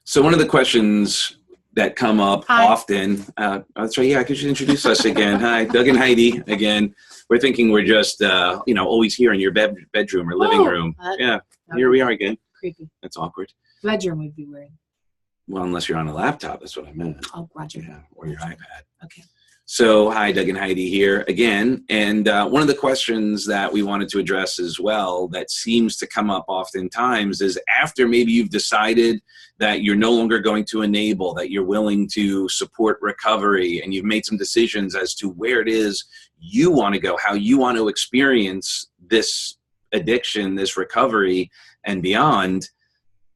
So one of the questions that come up often, that's right, yeah, could you introduce us again? Hi, Doug and Heidi again. We're thinking we're just, always here in your bedroom or living room. Yeah, here we are again. Creepy. That's awkward. Bedroom would be weird. Well, unless you're on a laptop, that's what I meant. Oh, Roger. Yeah, or your iPad. Okay. So, hi, Doug and Heidi here again. And one of the questions that we wanted to address as well that seems to come up oftentimes is after maybe you've decided that you're no longer going to enable, that you're willing to support recovery, and you've made some decisions as to where it is you want to go, how you want to experience this addiction, this recovery, and beyond.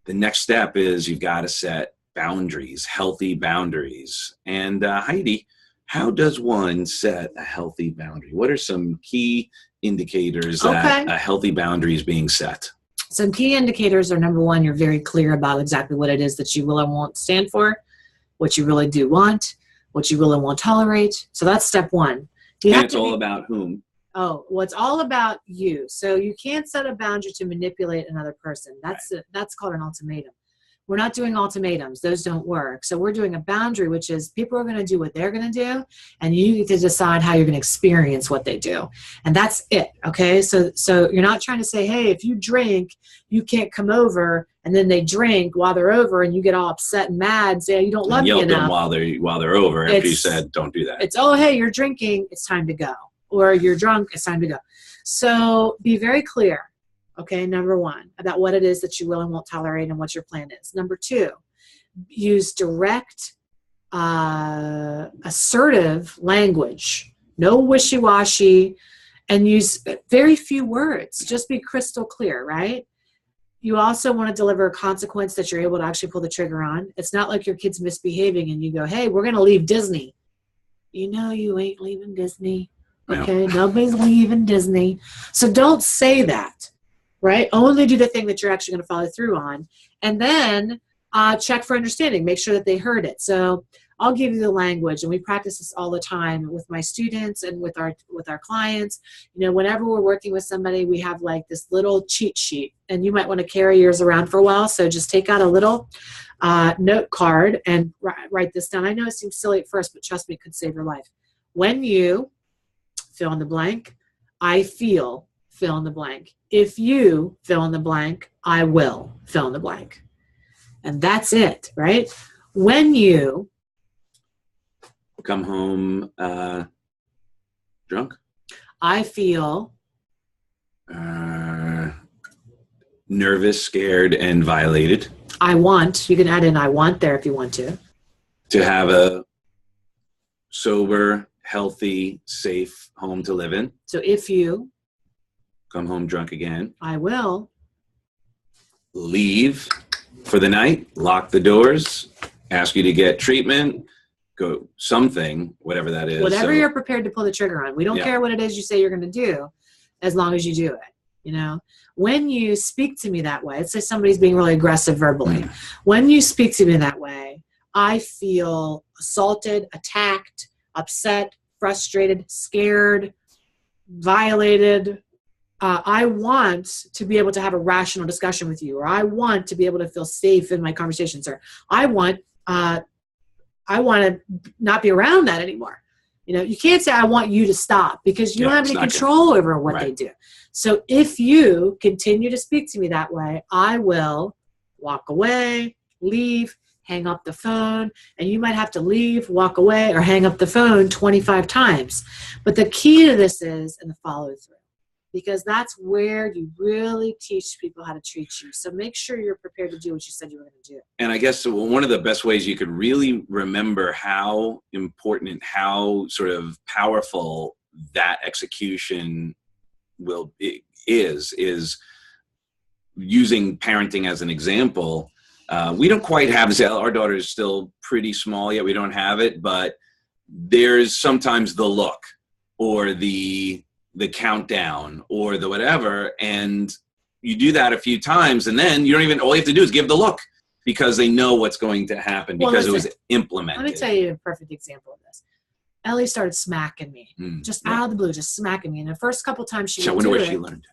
The next step is you've got to set boundaries, healthy boundaries. And Heidi, how does one set a healthy boundary? What are some key indicators that a healthy boundary is being set? Some key indicators are, number one, you're very clear about exactly what it is that you will and won't stand for, what you really do want, what you will and won't tolerate. So that's step one. And it's all about whom? Oh, well, it's all about you. So you can't set a boundary to manipulate another person. That's called an ultimatum. We're not doing ultimatums. Those don't work. So we're doing a boundary, which is people are going to do what they're going to do, and you get to decide how you're going to experience what they do. And that's it, okay? So you're not trying to say, hey, if you drink, you can't come over, and then they drink while they're over, and you get all upset and mad and say, you don't love me enough. Yell at them while they're over after you said, don't do that. It's, oh, hey, you're drinking, it's time to go. Or you're drunk, it's time to go. So be very clear. Okay, number one, about what it is that you will and won't tolerate and what your plan is. Number two, use direct, assertive language. No wishy-washy, and use very few words. Just be crystal clear, right? You also want to deliver a consequence that you're able to actually pull the trigger on. It's not like your kid's misbehaving and you go, hey, we're going to leave Disney. You know you ain't leaving Disney. Okay, nobody's leaving Disney. So don't say that. Right? Only do the thing that you're actually going to follow through on. And then check for understanding. Make sure that they heard it. So I'll give you the language, and we practice this all the time with my students and with our clients. You know, whenever we're working with somebody, we have like this little cheat sheet, and you might want to carry yours around for a while. So just take out a little note card and write this down. I know it seems silly at first, but trust me, it could save your life. When you fill in the blank, I feel fill in the blank. If you fill in the blank, I will fill in the blank. And that's it, right? When you come home drunk, I feel nervous, scared, and violated. I want, you can add in I want there if you want to have a sober, healthy, safe home to live in. So if you come home drunk again, I will leave for the night, lock the doors, ask you to get treatment, go something, whatever that is. Whatever you're prepared to pull the trigger on. We don't care what it is you say you're going to do, as long as you do it. You know, when you speak to me that way, let's say somebody's being really aggressive verbally. When you speak to me that way, I feel assaulted, attacked, upset, frustrated, scared, violated. I want to be able to have a rational discussion with you, or I want to be able to feel safe in my conversations, or I want to not be around that anymore. You know, you can't say I want you to stop, because you don't have any control over what they do. So if you continue to speak to me that way, I will walk away, leave, hang up the phone, and you might have to leave, walk away, or hang up the phone 25 times. But the key to this is in the follow through, because that's where you really teach people how to treat you. So make sure you're prepared to do what you said you were going to do. And I guess one of the best ways you could really remember how important and how sort of powerful that execution is using parenting as an example. We don't quite have this. Our daughter is still pretty small yet. We don't have it, but there's sometimes the look or the countdown or the whatever, and you do that a few times, and then you don't even, all you have to do is give the look, because they know what's going to happen, because it was implemented. Let me tell you a perfect example of this. Ellie started smacking me, just out of the blue, just smacking me. And the first couple times she would do it. I wonder where she learned.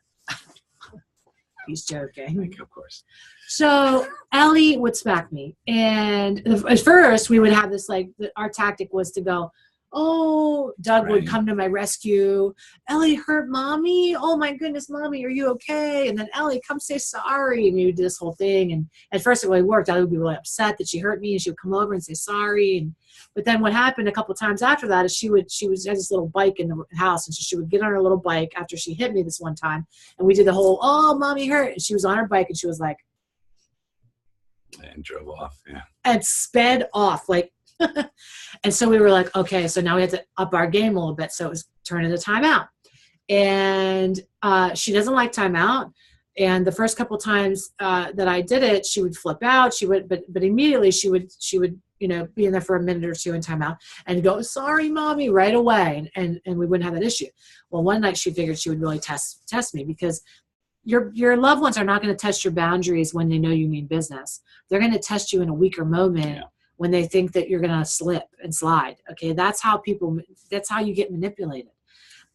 He's joking. Of course. So Ellie would smack me. And at first we would have this, like, our tactic was to go, oh, Doug would come to my rescue. Ellie hurt mommy. Oh my goodness, mommy, are you okay? And then Ellie, come say sorry. And we would do this whole thing. And at first it really worked. Ellie would be really upset that she hurt me, and she would come over and say sorry. But then what happened a couple of times after that is she had this little bike in the house, and so she would get on her little bike after she hit me this one time, and we did the whole, oh, mommy hurt. And she was on her bike, and she was like, and drove off, and sped off, like. And so we were like, okay, so now we have to up our game a little bit. So it was turn into timeout. And she doesn't like timeout. And the first couple times that I did it, she would flip out. She would, but immediately she would, you know, be in there for a minute or two in timeout and go, sorry, mommy, right away. And we wouldn't have that issue. Well, one night she figured she would really test me, because your loved ones are not going to test your boundaries when they know you mean business. They're going to test you in a weaker moment. When they think that you're going to slip and slide. Okay. That's how you get manipulated.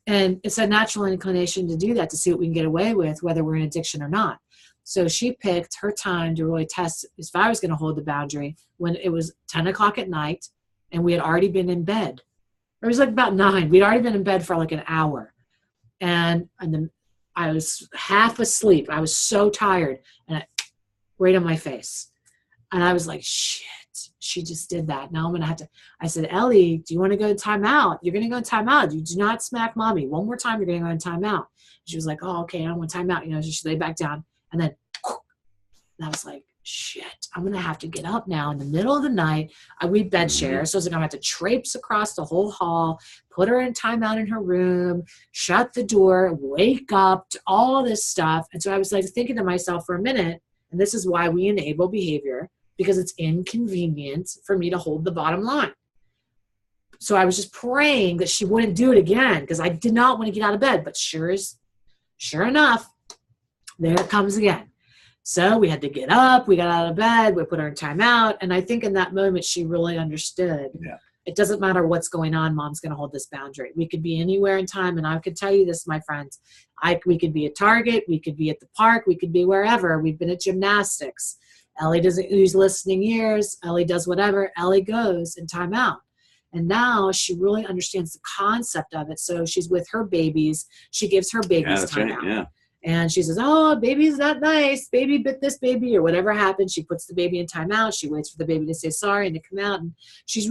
And it's a natural inclination to do that, to see what we can get away with, whether we're in addiction or not. So she picked her time to really test if I was going to hold the boundary when it was 10 o'clock at night and we had already been in bed. It was like about 9. We'd already been in bed for like an hour. And then I was half asleep. I was so tired, and right on my face. And I was like, shit. She just did that. Now I'm going to have to, I said, Ellie, do you want to go to timeout? You're going to go in timeout. You do not smack mommy. One more time, you're going to go in timeout. She was like, oh, okay, I don't want timeout. You know, she laid back down. And then, and I was like, shit, I'm going to have to get up now in the middle of the night. We bed share. So I was like, I'm going to have to traipse across the whole hall, put her in timeout in her room, shut the door, wake up, all this stuff. And so I was like thinking to myself for a minute, and this is why we enable behavior, because it's inconvenient for me to hold the bottom line. So I was just praying that she wouldn't do it again, because I did not want to get out of bed. But sure enough, there it comes again. So we had to get up. We got out of bed. We put her in timeout. And I think in that moment, she really understood. Yeah. It doesn't matter what's going on. Mom's going to hold this boundary. We could be anywhere in time. And I could tell you this, my friends. We could be at Target. We could be at the park. We could be wherever. We've been at gymnastics. Ellie doesn't use listening ears. Ellie does whatever. Ellie goes in timeout. And now she really understands the concept of it. So she's with her babies. She gives her babies timeout. Right, yeah. And she says, oh, baby's not nice. Baby bit this baby, or whatever happened. She puts the baby in timeout. She waits for the baby to say sorry and to come out. And she's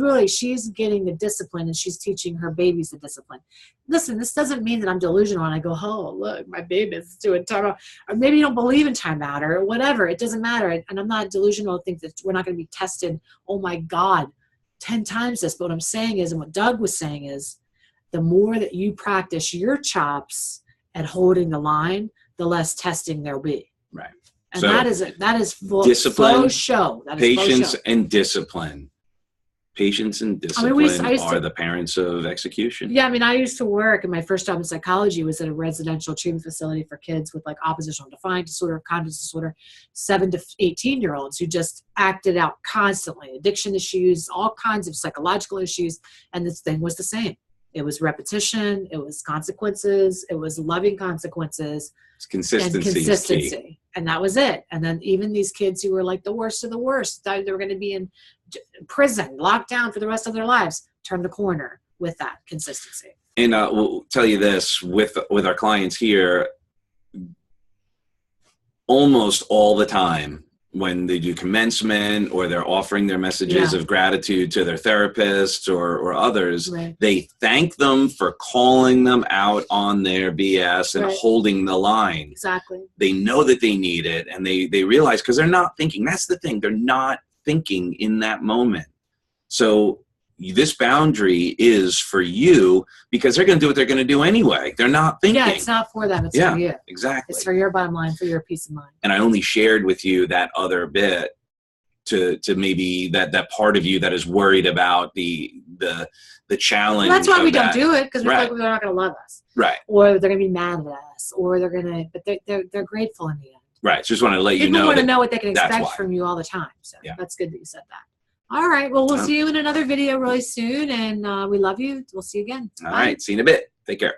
getting the discipline, and she's teaching her babies the discipline. Listen, this doesn't mean that I'm delusional and I go, oh, look, my baby's doing timeout. Or maybe you don't believe in timeout or whatever. It doesn't matter. And I'm not delusional to think that we're not going to be tested, oh my God, 10 times this. But what I'm saying is, and what Doug was saying is, the more that you practice your chops at holding the line, the less testing there'll be. Right. And so that is full discipline, show. That is patience and discipline. Patience and discipline are the parents of execution. Yeah, I mean, I used to work, and my first job in psychology was at a residential treatment facility for kids with like oppositional defiant disorder, conduct disorder, 7 to 18-year-olds who just acted out constantly, addiction issues, all kinds of psychological issues, and this thing was the same. It was repetition. It was consequences. It was loving consequences. It's consistency. And that was it. And then even these kids who were like the worst of the worst, they were going to be in prison, locked down for the rest of their lives, turned the corner with that consistency. And we'll tell you this, with our clients here, almost all the time, when they do commencement or they're offering their messages of gratitude to their therapists or others, right, they thank them for calling them out on their BS and holding the line. Exactly. They know that they need it, and they realize, because they're not thinking. That's the thing. They're not thinking in that moment. So this boundary is for you, because they're going to do what they're going to do anyway. They're not thinking. Yeah, it's not for them. It's for you. Exactly. It's for your bottom line, for your peace of mind. And I only shared with you that other bit to maybe that part of you that is worried about the challenge. Well, that's why we don't do it, because we feel like they're not going to love us. Right. Or they're going to be mad at us, or they're going to, but they're grateful in the end. Right. So just want to let you know. People want to know what they can expect from you all the time. So that's good that you said that. All right. Well, we'll see you in another video really soon. And we love you. We'll see you again. All right. See you in a bit. Take care.